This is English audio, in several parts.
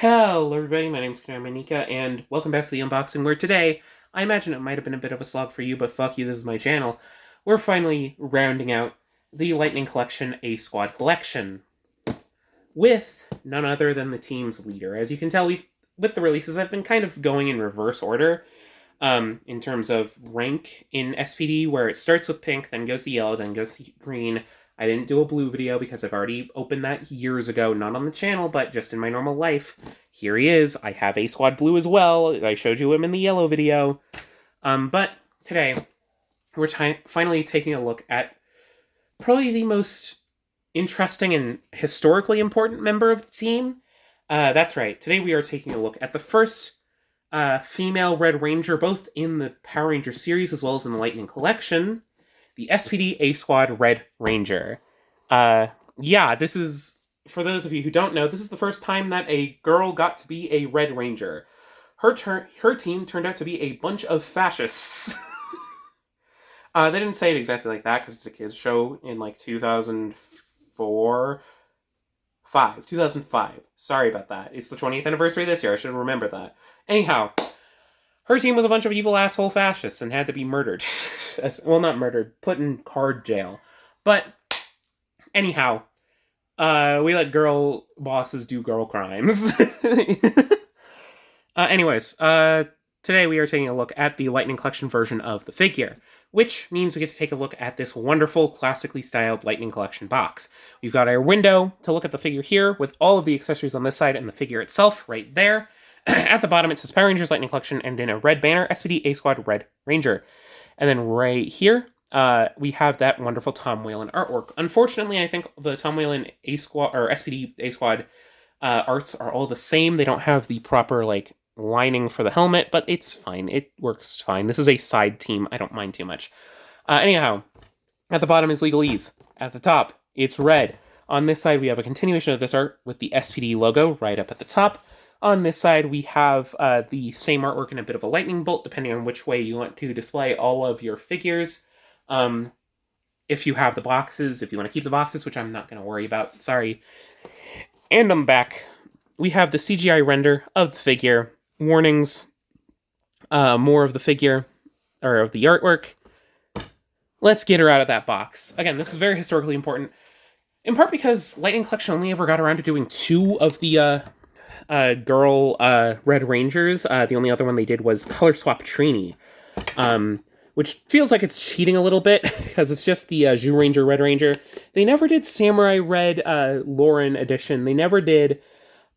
Hello everybody, my name's Manika, and welcome back to the unboxing, where today, I imagine it might have been a bit of a slog for you, but fuck you, this is my channel. We're finally rounding out the Lightning Collection A-Squad collection, with none other than the team's leader. As you can tell, with the releases, I've been kind of going in reverse order, in terms of rank in SPD, where it starts with pink, then goes to yellow, then goes to green. I didn't do a blue video because I've already opened that years ago, not on the channel, but just in my normal life. Here he is. I have A-Squad Blue as well. I showed you him in the yellow video. But today, we're finally taking a look at probably the most interesting and historically important member of the team. That's right. Today we are taking a look at the first female Red Ranger, both in the Power Ranger series as well as in the Lightning Collection. The SPD A-Squad Red Ranger. Yeah, this is, for those of you who don't know, this is the first time that a girl got to be a Red Ranger. Her team turned out to be a bunch of fascists. They didn't say it exactly like that, because it's a kids' show in, like, 2005. Sorry about that. It's the 20th anniversary this year. I should remember that. Anyhow, her team was a bunch of evil asshole fascists and had to be murdered. Well, not murdered, put in card jail. But, anyhow, we let girl bosses do girl crimes. Anyways, today we are taking a look at the Lightning Collection version of the figure, which means we get to take a look at this wonderful, classically styled Lightning Collection box. We've got our window to look at the figure here, with all of the accessories on this side and the figure itself right there. At the bottom, it says Power Rangers Lightning Collection, and in a red banner, SPD A-Squad Red Ranger. And then right here, we have that wonderful Tom Whalen artwork. Unfortunately, I think the Tom Whalen A-Squad, or SPD A-Squad arts are all the same. They don't have the proper, like, lining for the helmet, but it's fine. It works fine. This is a side team. I don't mind too much. Anyhow, at the bottom is Legalese. At the top, it's red. On this side, we have a continuation of this art with the SPD logo right up at the top. On this side, we have the same artwork in a bit of a lightning bolt, depending on which way you want to display all of your figures. If you have the boxes, if you want to keep the boxes, which I'm not going to worry about, sorry. And on the back, we have the CGI render of the figure, warnings, more of the figure, or of the artwork. Let's get her out of that box. Again, this is very historically important, in part because Lightning Collection only ever got around to doing 2 of the girl Red Rangers. The only other one they did was Color Swap Trini, which feels like it's cheating a little bit, because it's just the Zhu Ranger Red Ranger. They never did Samurai Red Lauren edition. They never did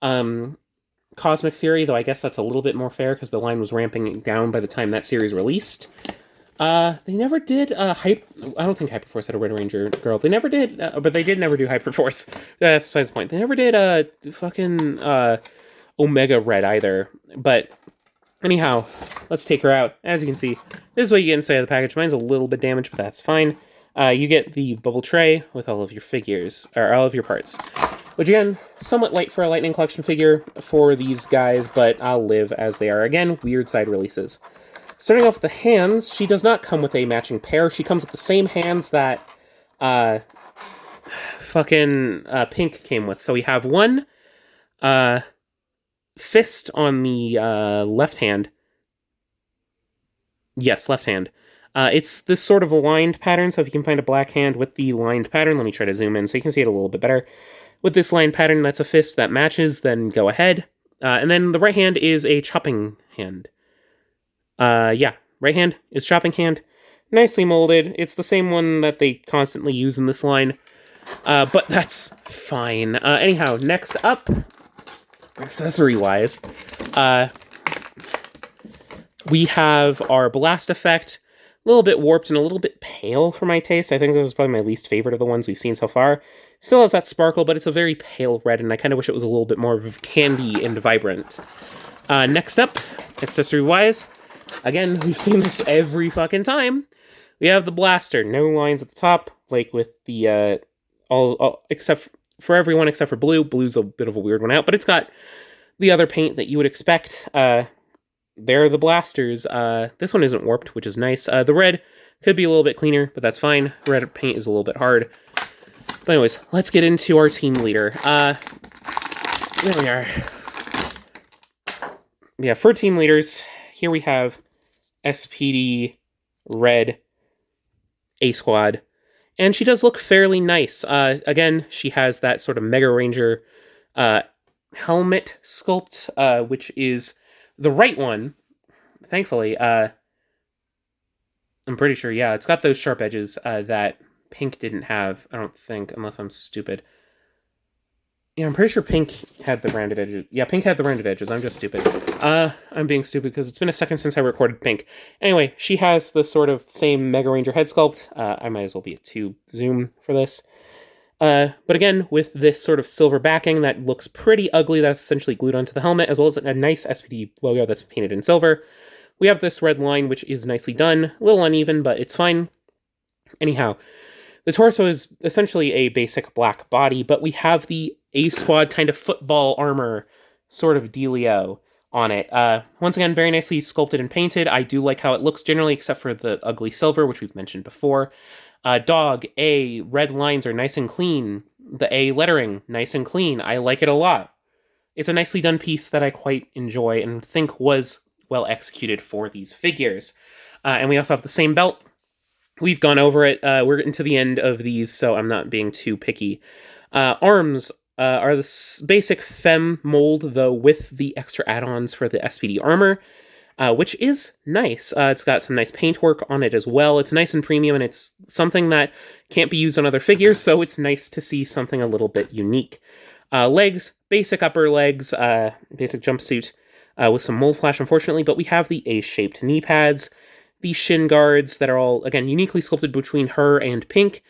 Cosmic Fury, though I guess that's a little bit more fair, because the line was ramping down by the time that series released. They never did I don't think Hyperforce had a Red Ranger girl. They never did, but they did never do Hyperforce. That's besides the point. They never did fucking Omega Red either. But anyhow, let's take her out. As you can see, this is what you get inside of the package. Mine's a little bit damaged, but that's fine. You get the bubble tray with all of your figures, or all of your parts. Which again, somewhat light for a Lightning Collection figure for these guys, but I'll live as they are. Again, weird side releases. Starting off with the hands, she does not come with a matching pair. She comes with the same hands that Pink came with. So we have one fist on the left hand. Yes, left hand. It's this sort of aligned pattern, so if you can find a black hand with the lined pattern, let me try to zoom in so you can see it a little bit better. With this lined pattern, that's a fist that matches, then go ahead. And then the right hand is a chopping hand. Yeah, right hand is chopping hand. Nicely molded. It's the same one that they constantly use in this line. But that's fine. Anyhow, next up, accessory-wise, we have our blast effect. A little bit warped and a little bit pale for my taste. I think this is probably my least favorite of the ones we've seen so far. Still has that sparkle, but it's a very pale red, and I kind of wish it was a little bit more candy and vibrant. Next up, accessory-wise, again, we've seen this every fucking time. We have the blaster. No lines at the top, like with the, all except for everyone except for blue. Blue's a bit of a weird one out, but it's got the other paint that you would expect. There are the blasters. This one isn't warped, which is nice. The red could be a little bit cleaner, but that's fine. Red paint is a little bit hard. But anyways, let's get into our team leader. There we are. yeah, for team leaders, here we have SPD Red A-Squad. And she does look fairly nice. Again, she has that sort of Mega Ranger uh, helmet sculpt, which is the right one, thankfully. I'm pretty sure, yeah, it's got those sharp edges that Pink didn't have, I don't think, unless I'm stupid. Yeah, I'm pretty sure Pink had the rounded edges. Yeah, Pink had the rounded edges. I'm just stupid. I'm being stupid because it's been a second since I recorded Pink. Anyway, she has the sort of same Mega Ranger head sculpt. I might as well be a 2 zoom for this. But again, with this sort of silver backing that looks pretty ugly, that's essentially glued onto the helmet, as well as a nice SPD logo that's painted in silver. We have this red line, which is nicely done. A little uneven, but it's fine. Anyhow, the torso is essentially a basic black body, but we have the A-Squad kind of football armor sort of dealio on it. Once again, very nicely sculpted and painted. I do like how it looks generally, except for the ugly silver, which we've mentioned before. Dog, A, red lines are nice and clean. The A lettering, nice and clean. I like it a lot. It's a nicely done piece that I quite enjoy and think was well executed for these figures. And we also have the same belt. We've gone over it. We're getting to the end of these, so I'm not being too picky. Arms are the basic femme mold, though with the extra add-ons for the SPD armor, which is nice. It's got some nice paintwork on it as well. It's nice and premium, and it's something that can't be used on other figures, so it's nice to see something a little bit unique. Legs, basic upper legs, basic jumpsuit with some mold flash, unfortunately, but we have the A-shaped knee pads, the shin guards that are all, again, uniquely sculpted between her and Pink,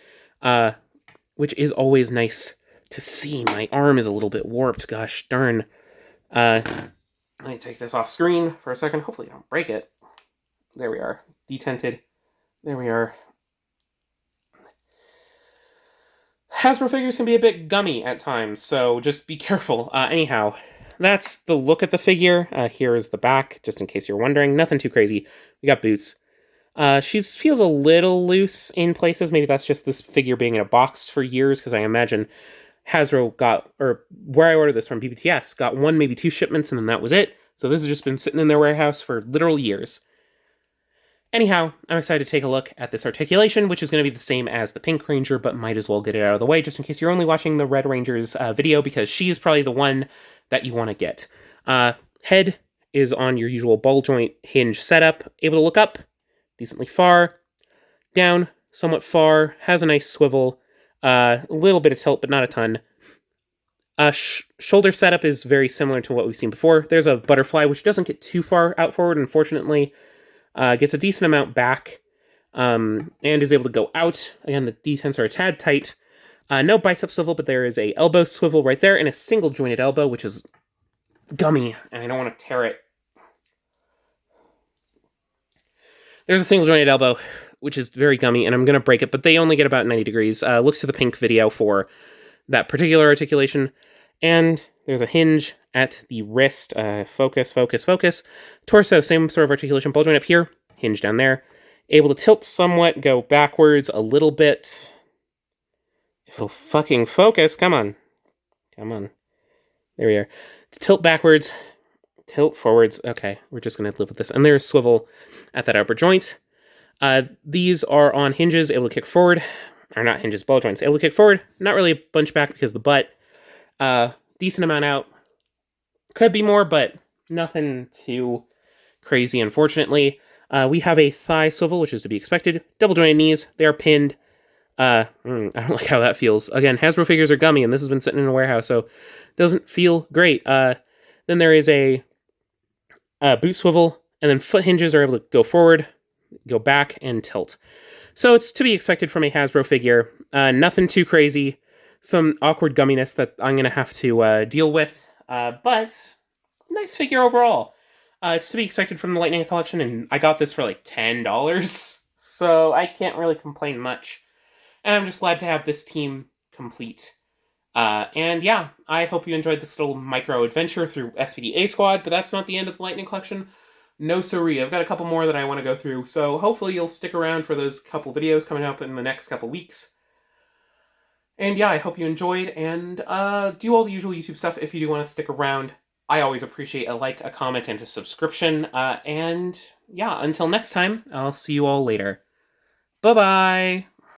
which is always nice to see. My arm is a little bit warped, gosh darn. Let me take this off screen for a second. Hopefully I don't break it. There we are. Detented. There we are. Hasbro figures can be a bit gummy at times, so just be careful. Anyhow, that's the look at the figure. Here is the back, just in case you're wondering. Nothing too crazy. We got boots. She feels a little loose in places. Maybe that's just this figure being in a box for years, because I imagine Hasbro got, or where I ordered this from, BBTS, got 1, maybe 2 shipments, and then that was it. So this has just been sitting in their warehouse for literal years. Anyhow, I'm excited to take a look at this articulation, which is going to be the same as the Pink Ranger, but might as well get it out of the way, just in case you're only watching the Red Ranger's video, because she's probably the one that you want to get. Head is on your usual ball joint hinge setup, able to look up decently far, down somewhat far, has a nice swivel, a little bit of tilt, but not a ton. Shoulder setup is very similar to what we've seen before. There's a butterfly, which doesn't get too far out forward, unfortunately. Gets a decent amount back, and is able to go out. Again, the detents are a tad tight. No bicep swivel, but there is a elbow swivel right there, and a single jointed elbow, which is gummy, and I don't want to tear it. There's a single jointed elbow, which is very gummy, and I'm going to break it, but they only get about 90 degrees. Look to the Pink video for that particular articulation. And there's a hinge at the wrist. Focus, focus, focus. Torso, same sort of articulation. Ball joint up here, hinge down there. Able to tilt somewhat, go backwards a little bit. If it'll fucking focus, come on. Come on. There we are. Tilt backwards, tilt forwards. Okay, we're just going to live with this. And there's swivel at that upper joint. These are on hinges, able to kick forward. Or not hinges, ball joints. Able to kick forward. Not really a bunch back because the butt. Decent amount out. Could be more, but nothing too crazy, unfortunately. We have a thigh swivel, which is to be expected. Double jointed knees. They are pinned. I don't like how that feels. Again, Hasbro figures are gummy, and this has been sitting in a warehouse, so it doesn't feel great. Then there is a boot swivel, and then foot hinges are able to go forward, go back, and tilt. So it's to be expected from a Hasbro figure. Nothing too crazy. Some awkward gumminess that I'm going to have to deal with. But nice figure overall. It's to be expected from the Lightning collection, and I got this for like $10. So I can't really complain much. And I'm just glad to have this team complete. And yeah, I hope you enjoyed this little micro adventure through SPD A-Squad, but that's not the end of the Lightning collection. No siree, I've got a couple more that I want to go through, so hopefully you'll stick around for those couple videos coming up in the next couple weeks. And yeah, I hope you enjoyed, and do all the usual YouTube stuff if you do want to stick around. I always appreciate a like, a comment, and a subscription. And yeah, until next time, I'll see you all later. Bye-bye!